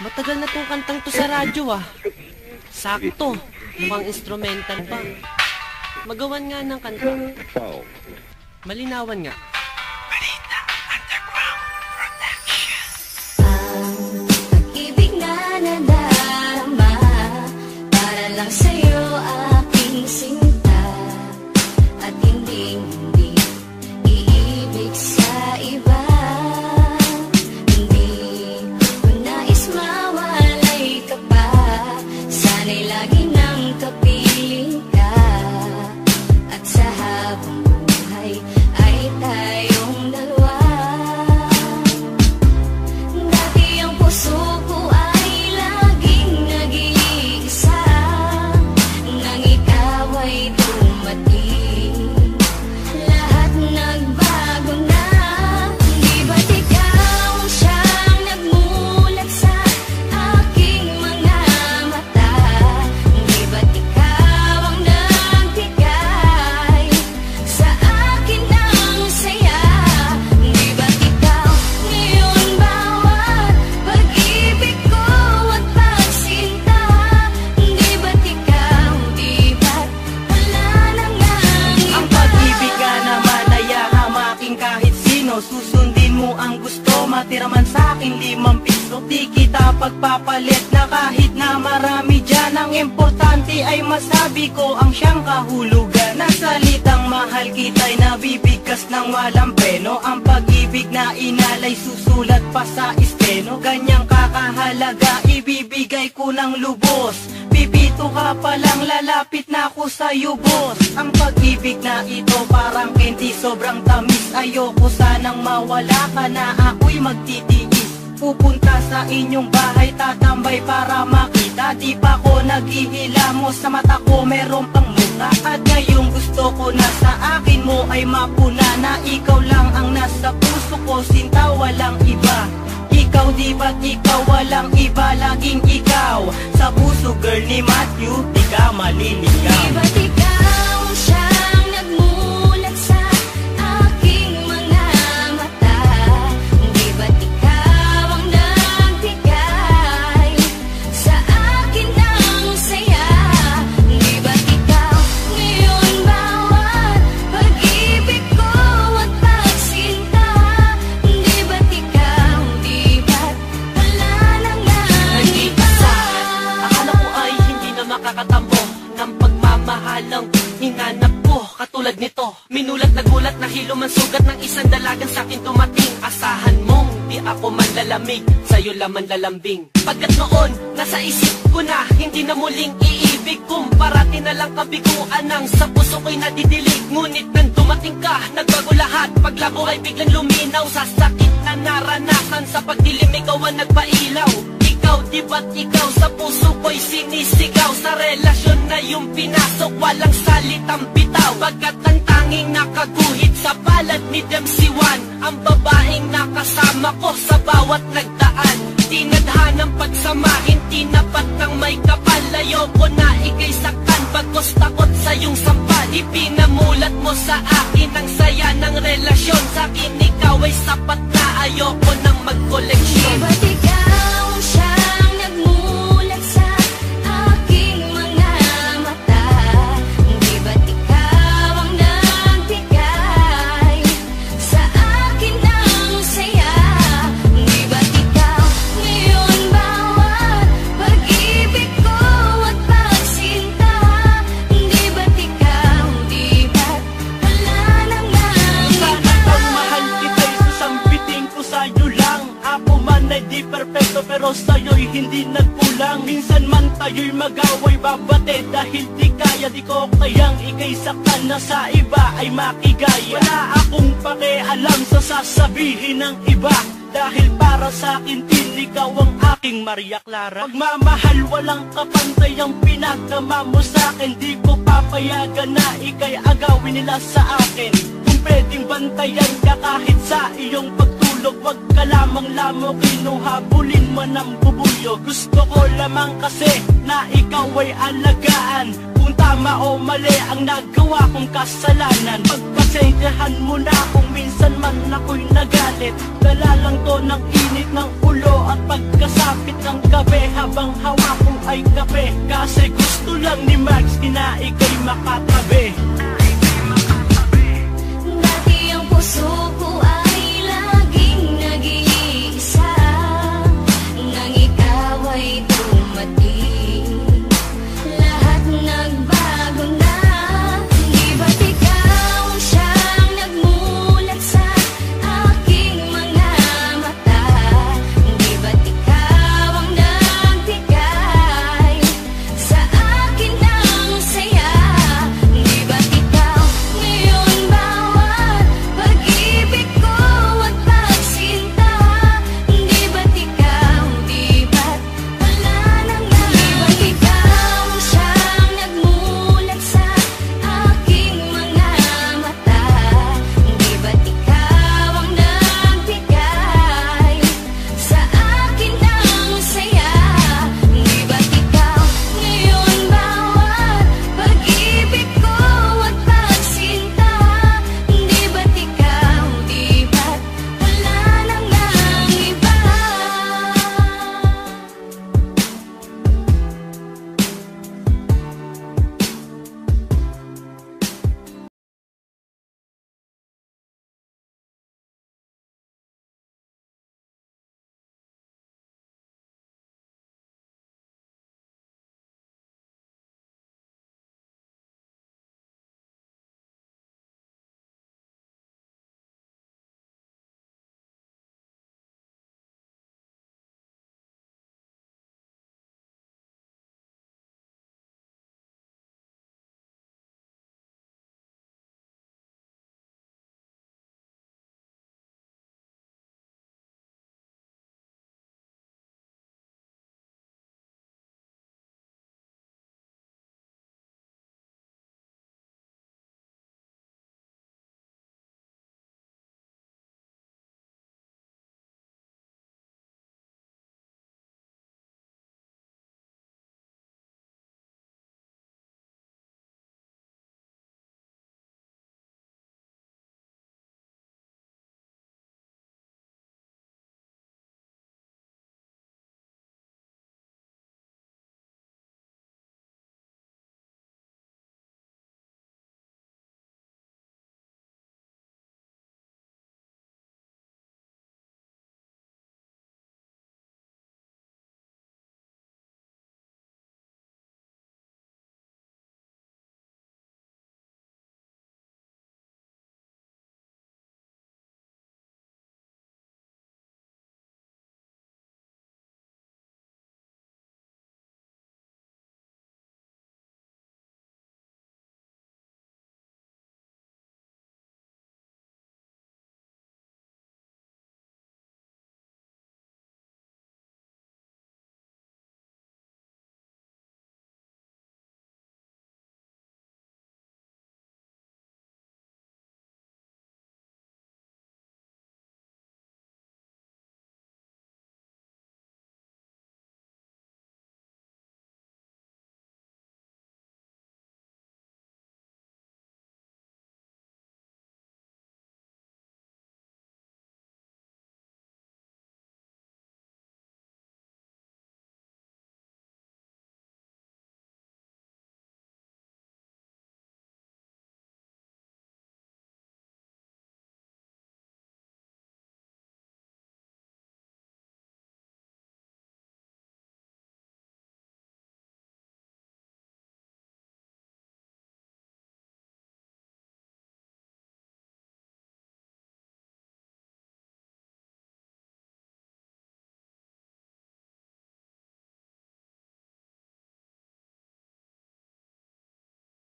Matagal na tong kantang to sa radyo ah. Sakto, mukhang instrumental pa. Magawan nga ng kanta. Malinawan nga. Balita Underground Production. Ang pag-ibig na nadarama para lang sa'yo aking sinta, at hindi iibig sa iba. Hindi ko nais mawalay ka pa, sana'y lagi nang kapiling ka, at sa habang buhay ay tayong dalawa. Dati ang puso ko ay laging nag-iisa, nang ikaw ay dumating, lahat nagbago na. Di ba't ikaw ang siyang nagmulat sa aking mga mata? Di ba't ikaw ang nagbigay sa akin ng saya? Di ba't ikaw ngayon bawat pag-ibig ko at pagsinta? Di ba't ikaw, di ba't wala na ngang iba? Ang pag-ibig ka naman ay hamaking kahit sino. Susundin mo ang gusto, matira man sa'kin 5 piso. Di kita pagpapalit na kahit na marami dyan. Ang importante ay masabi ko ang siyang kahulugan. Na salitang mahal kita'y nabibigkas ng walang preno. Ang pag-ibig na inalay susulat pa sa esteno. Ganyang kakahalaga ibibigay ko ng lubos. Pipito ka palang lalapit na ako sa'yo, boss. Ang pag-ibig na ito parang candy, sobrang tamis. Ayoko sanang mawala ka na ako'y magtitiis. Pupunta sa inyong bahay, tatambay para makita. Di pa ko naghihilamos, sa mata ko meron pang muka. At ngayong gusto ko na sa akin mo ay mapuna, na ikaw lang ang nasa puso ko, sinta walang iba. Ikaw di ba't ikaw walang iba, laging ikaw sa puso, girl ni Matthew, di ka maliligaw. Di ba't ikaw ang siyang nagmulat sa aking mga mata? Di ba't ikaw ang nagbigay sa akin ng saya? Di ba't ikaw ngayon bawat pag-ibig ko at pagsinta? Di ba't ikaw, di ba't wala na ngang iba? Akala ko ay hindi na makakatampo ng pagmamahalang hinanap ko. Katulad nito, minulat na gulat na hilo man sugat ng isang dalagang sa'kin dumating. Asahan mong di ako manlalamig, sa'yo laman lalambing. Pagkat noon, nasa isip ko na hindi na muling iibig. Kung parati na lang kabiguan ang sa puso ko'y nadidilig. Ngunit nang dumating ka, nagbago lahat. Paglabo ay biglang luminaw sa sakit na naranasan. Sa pagdilim ikaw ang nagpailaw. Ikaw, di ba't ikaw sa puso ko'y sinisigaw? Sa relasyon na yung pinasok, walang salitang bitaw. Pagkat ang tanging nakaguhit sa palad ni Dempsey-Wan, ang babaeng nakasama ko sa bawat nagdaan. Tinadhanang pagsamahin, tinapat ng may kapal. Ayoko na ika'y saktan, bagos takot sa iyong sampal. Ipinamulat mo sa akin ang saya ng relasyon. Sa akin ikaw ay sapat na, ayoko nang Di magkoleksyon. ba't ikaw ang siyang nagmulat sa aking mga mata? Di ba't ikaw ang nagbigay sa akin ng saya? Di ba't ikaw ngayon bawat pag-ibig ko at pagsinta? Di ba't ikaw, di ba't wala na ngang Sana iba? kang mahal kita'y sasambitin ko sa'yo lang. Ako man ay di perfecto pero sa'yo'y hindi nagkulang. Minsan man tayo'y mag-away, babate dahil di kaya. Di ko kayang ika'y saktan na sa iba ay makigaya. Wala akong pakialam sa sasabihin ng iba, dahil para sa'kin din ikaw ang aking Maria Clara. Pagmamahal walang kapantay ang pinagdama mo sa'kin. Di ko papayagan na ika'y agawin nila sa akin. Kung pwedeng bantayan ka kahit sa iyong pagtulog, wag ka lamang lamukin o habulin man ang bubulyo. Gusto ko lamang kasi na ikaw ay alagaan. kung tama o mali ang nagawa kong kasalanan. Pagpasensyahan mo na kung minsan man ako'y nagalit. Dala lang to ng init ng ulo at pagkasapit ng gabi, habang hawak ko ay kape. Kasi gusto lang ni Max na ika'y makatabi. Dati ang puso ko